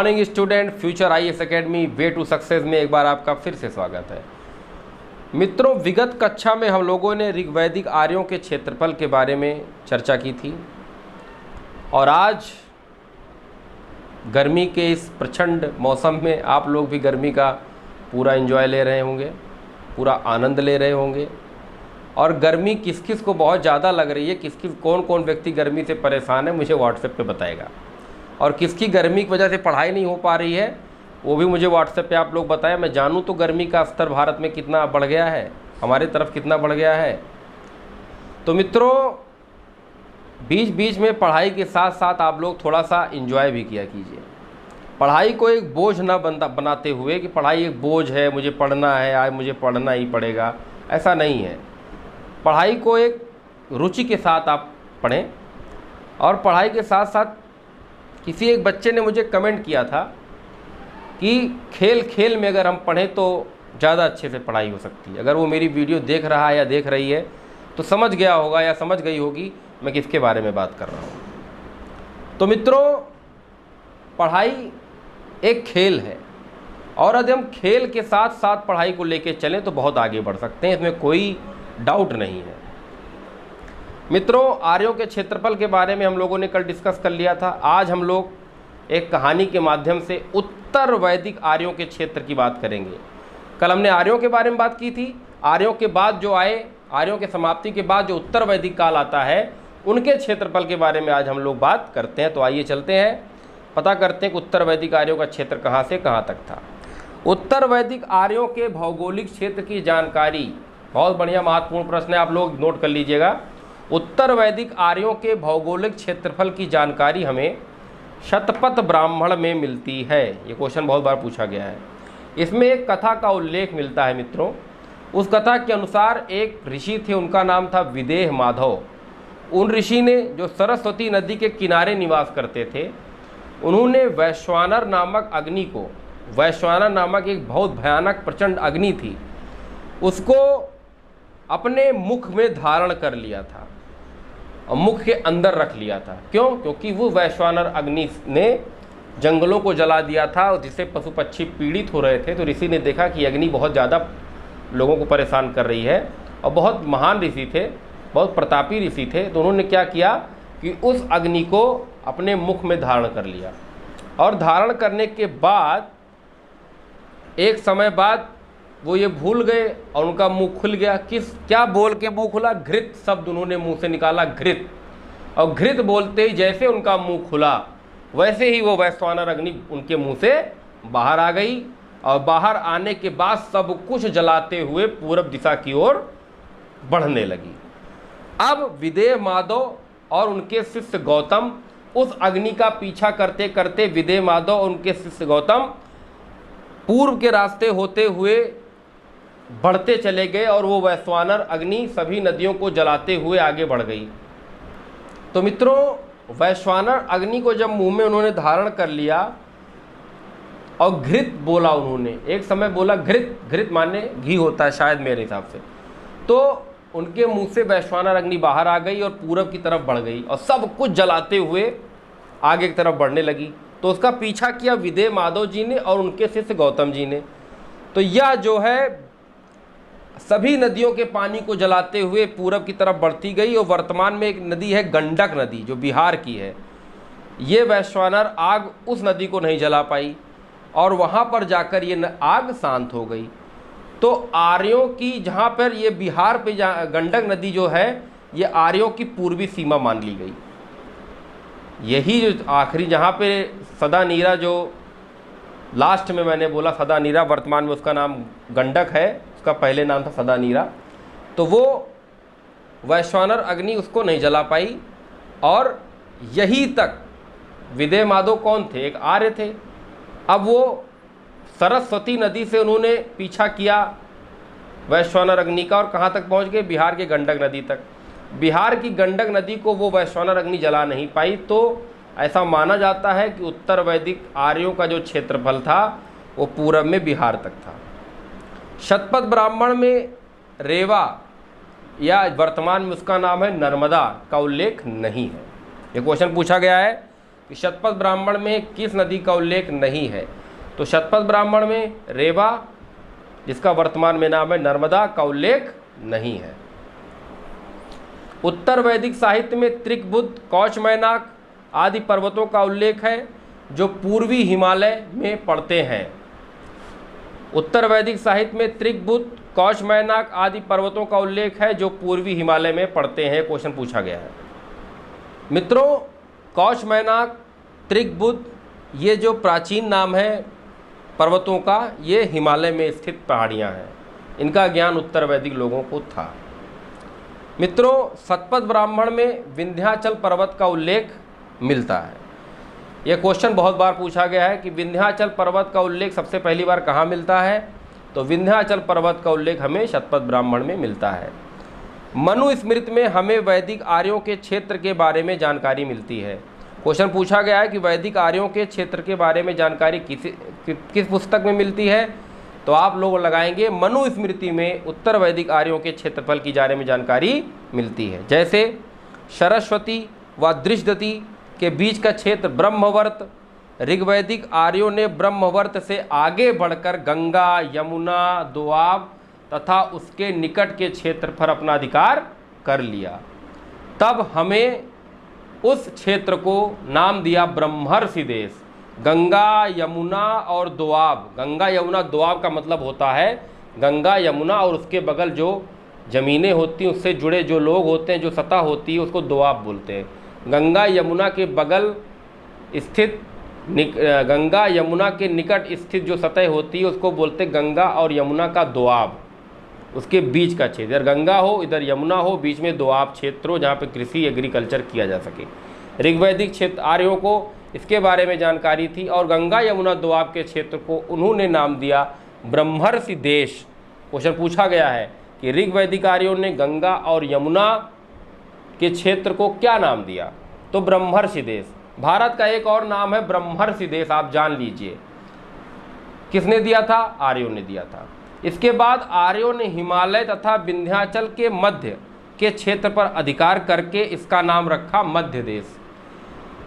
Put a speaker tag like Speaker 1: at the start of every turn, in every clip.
Speaker 1: Morning student, future IAS academy way to success में एक बार आपका फिर से स्वागत है। मित्रों, विगत कक्षा में हम लोगों ने ऋग्वैदिक आर्यों के क्षेत्रफल के बारे में चर्चा की थी और आज गर्मी के इस प्रचंड मौसम में आप लोग भी गर्मी का पूरा एंजॉय ले रहे होंगे, पूरा आनंद ले रहे होंगे। और गर्मी किस किस को बहुत ज़्यादा लग रही है, कौन कौन व्यक्ति गर्मी से परेशान है, मुझे व्हाट्सएप पे बताएगा। और किसकी गर्मी की वजह से पढ़ाई नहीं हो पा रही है वो भी मुझे व्हाट्सएप पे आप लोग बताएं। मैं जानूं तो गर्मी का स्तर भारत में कितना बढ़ गया है, हमारे तरफ कितना बढ़ गया है। तो मित्रों, बीच बीच में पढ़ाई के साथ साथ आप लोग थोड़ा सा एंजॉय भी किया कीजिए। पढ़ाई को एक बोझ ना बनाते हुए कि पढ़ाई एक बोझ है, मुझे पढ़ना है, आज मुझे पढ़ना ही पड़ेगा, ऐसा नहीं है। पढ़ाई को एक रुचि के साथ आप पढ़ें। और पढ़ाई के साथ साथ किसी एक बच्चे ने मुझे कमेंट किया था कि खेल खेल में अगर हम पढ़ें तो ज़्यादा अच्छे से पढ़ाई हो सकती है। अगर वो मेरी वीडियो देख रहा है या देख रही है तो समझ गया होगा या समझ गई होगी मैं किसके बारे में बात कर रहा हूँ। तो मित्रों, पढ़ाई एक खेल है और यदि हम खेल के साथ साथ पढ़ाई को लेके चलें तो बहुत आगे बढ़ सकते हैं, इसमें कोई डाउट नहीं है। मित्रों, आर्यों के क्षेत्रफल के बारे में हम लोगों ने कल डिस्कस कर लिया था। आज हम लोग एक कहानी के माध्यम से उत्तर वैदिक आर्यों के क्षेत्र की बात करेंगे। कल हमने आर्यों के बारे में बात की थी। आर्यों के बाद जो आए, आर्यों के समाप्ति के बाद जो उत्तर वैदिक काल आता है, उनके क्षेत्रफल के बारे में आज हम लोग बात करते हैं। तो आइए चलते हैं, पता करते हैं कि उत्तर वैदिक आर्यों का क्षेत्र कहाँ से कहाँ तक था। उत्तर वैदिक आर्यों के भौगोलिक क्षेत्र की जानकारी, बहुत बढ़िया महत्वपूर्ण प्रश्न है, आप लोग नोट कर लीजिएगा। उत्तर वैदिक आर्यों के भौगोलिक क्षेत्रफल की जानकारी हमें शतपथ ब्राह्मण में मिलती है। ये क्वेश्चन बहुत बार पूछा गया है। इसमें एक कथा का उल्लेख मिलता है मित्रों। उस कथा के अनुसार एक ऋषि थे, उनका नाम था विदेह माधव। उन ऋषि ने, जो सरस्वती नदी के किनारे निवास करते थे, उन्होंने वैश्वानर नामक अग्नि को, वैश्वानर नामक एक बहुत भयानक प्रचंड अग्नि थी, उसको अपने मुख में धारण कर लिया था और मुख के अंदर रख लिया था। क्यों? क्योंकि वो वैश्वानर अग्नि ने जंगलों को जला दिया था और जिससे पशु पक्षी पीड़ित हो रहे थे। तो ऋषि ने देखा कि अग्नि बहुत ज़्यादा लोगों को परेशान कर रही है और बहुत महान ऋषि थे, बहुत प्रतापी ऋषि थे। तो उन्होंने क्या किया कि उस अग्नि को अपने मुख में धारण कर लिया। और धारण करने के बाद एक समय बाद वो ये भूल गए और उनका मुंह खुल गया। क्या बोल के मुंह खुला? घृत शब्द उन्होंने मुंह से निकाला, घृत। और घृत बोलते ही जैसे उनका मुंह खुला वैसे ही वो वैश्वानर अग्नि उनके मुंह से बाहर आ गई। और बाहर आने के बाद सब कुछ जलाते हुए पूरब दिशा की ओर बढ़ने लगी। अब विदेह माधव और उनके शिष्य गौतम उस अग्नि का पीछा करते करते, विदेह माधव और उनके शिष्य गौतम पूर्व के रास्ते होते हुए बढ़ते चले गए और वो वैश्वानर अग्नि सभी नदियों को जलाते हुए आगे बढ़ गई। तो मित्रों, वैश्वानर अग्नि को जब मुंह में उन्होंने धारण कर लिया और घृत बोला, उन्होंने एक समय बोला घृत, घृत माने घी होता है शायद मेरे हिसाब से। तो उनके मुंह से वैश्वानर अग्नि बाहर आ गई और पूरब की तरफ बढ़ गई और सब कुछ जलाते हुए आगे की तरफ बढ़ने लगी। तो उसका पीछा किया विदेह माधव जी ने और उनके शिष्य गौतम जी ने। तो यह जो है सभी नदियों के पानी को जलाते हुए पूरब की तरफ बढ़ती गई। और वर्तमान में एक नदी है गंडक नदी, जो बिहार की है। ये वैश्वानर आग उस नदी को नहीं जला पाई और वहाँ पर जाकर ये आग शांत हो गई। तो आर्यों की, जहाँ पर ये बिहार पे गंडक नदी जो है, ये आर्यों की पूर्वी सीमा मान ली गई। यही जो आखिरी, जहाँ पे सदा नीरा, जो लास्ट में मैंने बोला सदा नीरा, वर्तमान में उसका नाम गंडक है, उसका पहले नाम था सदा नीरा। तो वो वैश्वानर अग्नि उसको नहीं जला पाई। और यही तक विदेह माधव कौन थे? एक आर्य थे। अब वो सरस्वती नदी से उन्होंने पीछा किया वैश्वानर अग्नि का और कहाँ तक पहुँच गए? बिहार के गंडक नदी तक। बिहार की गंडक नदी को वो वैश्वानर अग्नि जला नहीं पाई। तो ऐसा माना जाता है कि उत्तर वैदिक आर्यों का जो क्षेत्रफल था वो पूरब में बिहार तक था। शतपथ ब्राह्मण में रेवा या वर्तमान में उसका नाम है नर्मदा का उल्लेख नहीं है। ये क्वेश्चन पूछा गया है कि शतपथ ब्राह्मण में किस नदी का उल्लेख नहीं है, तो शतपथ ब्राह्मण में रेवा, जिसका वर्तमान में नाम है नर्मदा, का उल्लेख नहीं है। उत्तर वैदिक साहित्य में त्रिकबुद्ध, कौच मैनाक आदि पर्वतों का उल्लेख है जो पूर्वी हिमालय में पड़ते हैं। उत्तर वैदिक साहित्य में त्रिकबुद्ध, कौच मैनाक आदि पर्वतों का उल्लेख है जो पूर्वी हिमालय में पड़ते हैं, क्वेश्चन पूछा गया है। मित्रों, कौच मैनाक, त्रिकबुद्ध, ये जो प्राचीन नाम है पर्वतों का, ये हिमालय में स्थित पहाड़ियाँ हैं। इनका ज्ञान उत्तर वैदिक लोगों को था। मित्रों, शतपथ ब्राह्मण में विंध्याचल पर्वत का उल्लेख मिलता है। यह क्वेश्चन बहुत बार पूछा गया है कि विंध्याचल पर्वत का उल्लेख सबसे पहली बार कहाँ मिलता है, तो विंध्याचल पर्वत का उल्लेख हमें शतपथ ब्राह्मण में मिलता है। मनुस्मृति में हमें वैदिक आर्यों के क्षेत्र के बारे में जानकारी मिलती है। क्वेश्चन पूछा गया है कि वैदिक आर्यों के क्षेत्र के बारे में जानकारी किस पुस्तक में मिलती है, तो आप लोग लगाएंगे मनुस्मृति में उत्तर वैदिक आर्यों के क्षेत्रफल की बारे में जानकारी मिलती है। जैसे सरस्वती व दृष्टि के बीच का क्षेत्र ब्रह्मवर्त, ऋग्वैदिक आर्यों ने ब्रह्मवर्त से आगे बढ़कर गंगा, यमुना, दोआब तथा उसके निकट के क्षेत्र पर अपना अधिकार कर लिया। तब हमें उस क्षेत्र को नाम दिया ब्रह्मर्षि देश। गंगा, यमुना और दोआब, गंगा, यमुना, दोआब का मतलब होता है गंगा, यमुना और उसके बगल जो ज़मीनें होती हैं, उससे जुड़े जो लोग होते हैं, जो सतह होती है, उसको दोआब बोलते हैं। गंगा यमुना के बगल स्थित गंगा यमुना के निकट स्थित जो सतह होती है उसको बोलते हैं गंगा और यमुना का दोआब। उसके बीच का क्षेत्र, इधर गंगा हो, इधर यमुना हो, बीच में दोआब क्षेत्र हो, जहाँ पे कृषि, एग्रीकल्चर किया जा सके। ऋग्वैदिक क्षेत्र आर्यों को इसके बारे में जानकारी थी और गंगा, यमुना, दोआब के क्षेत्र को उन्होंने नाम दिया ब्रह्मर्षि देश। क्वेश्चन पूछा गया है कि ऋग्वैदिक आर्यों ने गंगा और यमुना के क्षेत्र को क्या नाम दिया, तो ब्रह्मर्षि देश। भारत का एक और नाम है ब्रह्मर्षि देश, आप जान लीजिए। किसने दिया था? आर्यों ने दिया था। इसके बाद आर्यों ने हिमालय तथा विंध्याचल के मध्य के क्षेत्र पर अधिकार करके इसका नाम रखा मध्य देश।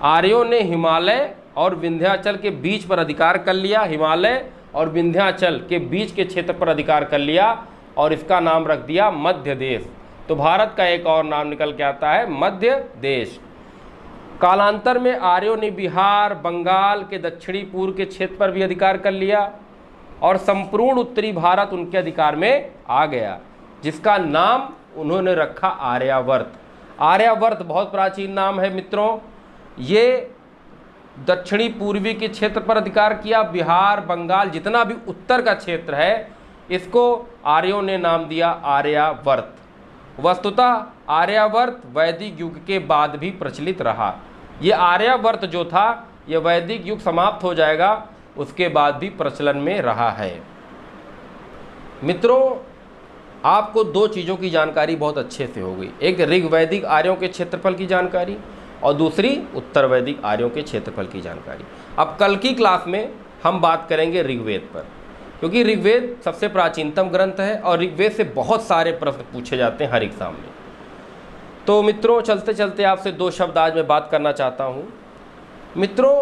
Speaker 1: आर्यों ने हिमालय और विंध्याचल के बीच पर अधिकार कर लिया, हिमालय और विंध्याचल के बीच के क्षेत्र पर अधिकार कर लिया और इसका नाम रख दिया मध्य देश। तो भारत का एक और नाम निकल के आता है मध्य देश। कालांतर में आर्यों ने बिहार, बंगाल के दक्षिणी पूर्व के क्षेत्र पर भी अधिकार कर लिया और संपूर्ण उत्तरी भारत उनके अधिकार में आ गया, जिसका नाम उन्होंने रखा आर्यावर्त। आर्यावर्त बहुत प्राचीन नाम है मित्रों। ये दक्षिणी पूर्वी के क्षेत्र पर अधिकार किया, बिहार, बंगाल, जितना भी उत्तर का क्षेत्र है, इसको आर्यों ने नाम दिया आर्यावर्त। वस्तुतः आर्यावर्त वैदिक युग के बाद भी प्रचलित रहा। ये आर्यावर्त जो था, ये वैदिक युग समाप्त हो जाएगा, उसके बाद भी प्रचलन में रहा है। मित्रों, आपको दो चीज़ों की जानकारी बहुत अच्छे से हो गई, एक ऋग्वैदिक आर्यों के क्षेत्रफल की जानकारी और दूसरी उत्तर वैदिक आर्यों के क्षेत्रफल की जानकारी। अब कल की क्लास में हम बात करेंगे ऋग्वेद पर, क्योंकि ऋग्वेद सबसे प्राचीनतम ग्रंथ है और ऋग्वेद से बहुत सारे प्रश्न पूछे जाते हैं हर एग्जाम में। तो मित्रों, चलते चलते आपसे दो शब्द आज मैं बात करना चाहता हूँ। मित्रों,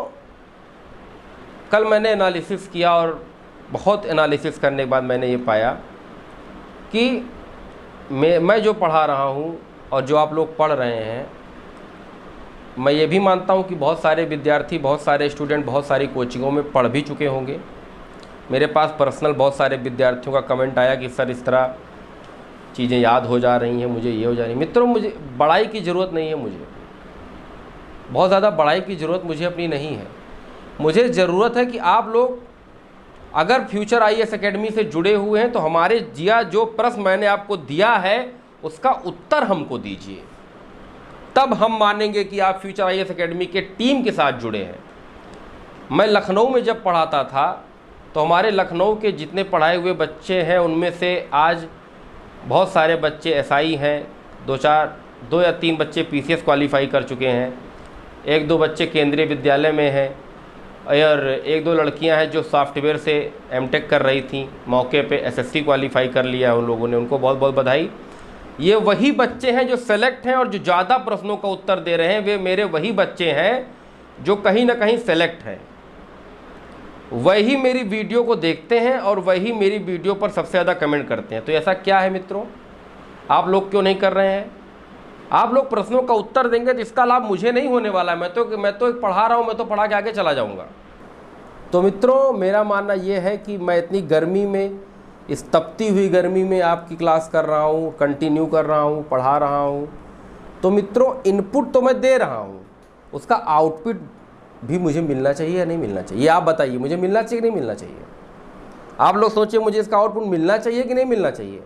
Speaker 1: कल मैंने एनालिसिस किया और बहुत एनालिसिस करने के बाद मैंने ये पाया कि मैं जो पढ़ा रहा हूँ और जो आप लोग पढ़ रहे हैं, मैं ये भी मानता हूँ कि बहुत सारे विद्यार्थी, बहुत सारे स्टूडेंट बहुत सारी कोचिंगों में पढ़ भी चुके होंगे। मेरे पास पर्सनल बहुत सारे विद्यार्थियों का कमेंट आया कि सर इस तरह चीज़ें याद हो जा रही हैं, मुझे ये हो जा रही है। मित्रों, मुझे बड़ाई की ज़रूरत नहीं है, मुझे बहुत ज़्यादा बड़ाई की ज़रूरत मुझे अपनी नहीं है। मुझे ज़रूरत है कि आप लोग अगर फ्यूचर IAS एकेडमी से जुड़े हुए हैं तो हमारे जो प्रश्न मैंने आपको दिया है उसका उत्तर हमको दीजिए, तब हम मानेंगे कि आप फ्यूचर IAS एकेडमी के टीम के साथ जुड़े हैं। मैं लखनऊ में जब पढ़ाता था तो हमारे लखनऊ के जितने पढ़ाए हुए बच्चे हैं उनमें से आज बहुत सारे बच्चे SI हैं, दो या तीन बच्चे PCS क्वालिफाई कर चुके हैं, एक दो बच्चे केंद्रीय विद्यालय में हैं और एक दो लड़कियां हैं जो सॉफ्टवेयर से MTech कर रही थी, मौके पे SSC क्वालिफाई कर लिया है उन लोगों ने, उनको बहुत बहुत बधाई। ये वही बच्चे हैं जो सेलेक्ट हैं और जो ज़्यादा प्रश्नों का उत्तर दे रहे हैं, वे मेरे वही बच्चे हैं जो कहीं ना कहीं सेलेक्ट है, वही मेरी वीडियो को देखते हैं और वही मेरी वीडियो पर सबसे ज़्यादा कमेंट करते हैं। तो ऐसा क्या है मित्रों, आप लोग क्यों नहीं कर रहे हैं? आप लोग प्रश्नों का उत्तर देंगे तो इसका लाभ मुझे नहीं होने वाला है। मैं तो एक पढ़ा रहा हूँ, मैं तो पढ़ा के आगे चला जाऊँगा। तो मित्रों, मेरा मानना ये है कि मैं इतनी गर्मी में, इस तपती हुई गर्मी में आपकी क्लास कर रहा हूँ, कंटिन्यू कर रहा हूँ, पढ़ा रहा हूँ। तो मित्रों, इनपुट तो मैं दे रहा हूँ, उसका आउटपुट भी मुझे मिलना चाहिए या नहीं मिलना चाहिए? आप बताइए, मुझे मिलना चाहिए कि नहीं मिलना चाहिए? आप लोग सोचिए, मुझे इसका आउटपुट मिलना चाहिए कि नहीं मिलना चाहिए?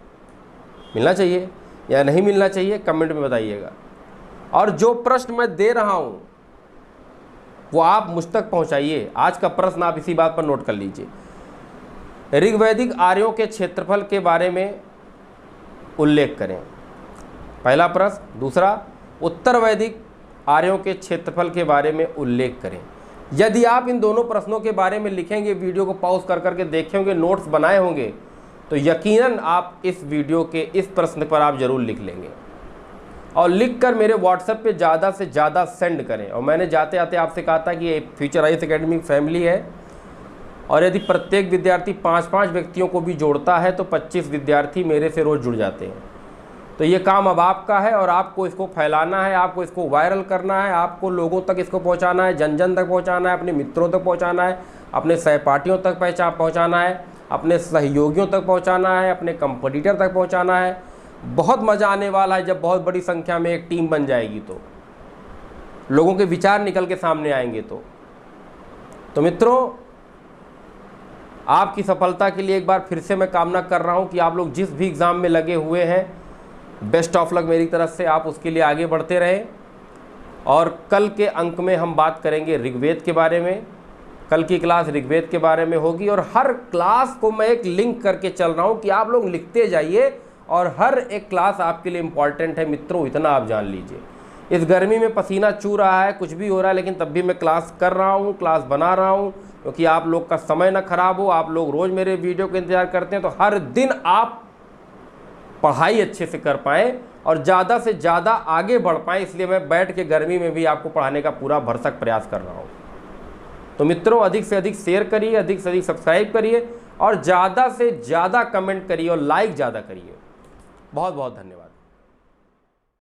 Speaker 1: मिलना चाहिए या नहीं मिलना चाहिए, कमेंट में बताइएगा। और जो प्रश्न मैं दे रहा हूँ वो आप मुझ तक पहुँचाइए। आज का प्रश्न आप इसी बात पर नोट कर लीजिए। ऋग्वैदिक आर्यों के क्षेत्रफल के बारे में उल्लेख करें, पहला प्रश्न। दूसरा, उत्तर वैदिक आर्यों के क्षेत्रफल के बारे में उल्लेख करें। यदि आप इन दोनों प्रश्नों के बारे में लिखेंगे, वीडियो को पॉज कर करके देखे होंगे, नोट्स बनाए होंगे, तो यकीनन आप इस वीडियो के इस प्रश्न पर आप जरूर लिख लेंगे और लिखकर मेरे व्हाट्सएप पे ज़्यादा से ज़्यादा सेंड करें। और मैंने जाते आते आपसे कहा था कि ये फ्यूचर आईएएस एकेडमी फैमिली है और यदि प्रत्येक विद्यार्थी 5-5 व्यक्तियों को भी जोड़ता है तो 25 विद्यार्थी मेरे से रोज़ जुड़ जाते हैं। तो ये काम अब आपका है और आपको इसको फैलाना है, आपको इसको वायरल करना है, आपको लोगों तक इसको पहुंचाना है, जन जन तक पहुंचाना है, अपने मित्रों तक पहुंचाना है, अपने सहपाठियों तक पहुंचाना है, अपने सहयोगियों तक पहुंचाना है, अपने कंपटीटर तक पहुंचाना है। बहुत मज़ा आने वाला है जब बहुत बड़ी संख्या में एक टीम बन जाएगी, तो लोगों के विचार निकल के सामने आएंगे। तो मित्रों, आपकी सफलता के लिए एक बार फिर से मैं कामना कर रहा हूँ कि आप लोग जिस भी एग्ज़ाम में लगे हुए हैं, बेस्ट ऑफ लक मेरी तरफ से, आप उसके लिए आगे बढ़ते रहें। और कल के अंक में हम बात करेंगे ऋग्वेद के बारे में। कल की क्लास ऋग्वेद के बारे में होगी और हर क्लास को मैं एक लिंक करके चल रहा हूँ कि आप लोग लिखते जाइए और हर एक क्लास आपके लिए इम्पॉर्टेंट है मित्रों, इतना आप जान लीजिए। इस गर्मी में पसीना चू रहा है, कुछ भी हो रहा है, लेकिन तब भी मैं क्लास कर रहा हूँ, क्लास बना रहा हूँ, क्योंकि आप लोग का समय ना खराब हो। आप लोग रोज़ मेरे वीडियो का इंतज़ार करते हैं, तो हर दिन आप पढ़ाई अच्छे से कर पाएँ और ज़्यादा से ज़्यादा आगे बढ़ पाएँ, इसलिए मैं बैठ के गर्मी में भी आपको पढ़ाने का पूरा भरसक प्रयास कर रहा हूँ। तो मित्रों, अधिक से अधिक शेयर करिए, अधिक से अधिक सब्सक्राइब करिए और ज़्यादा से ज़्यादा कमेंट करिए और लाइक ज़्यादा करिए। बहुत बहुत धन्यवाद।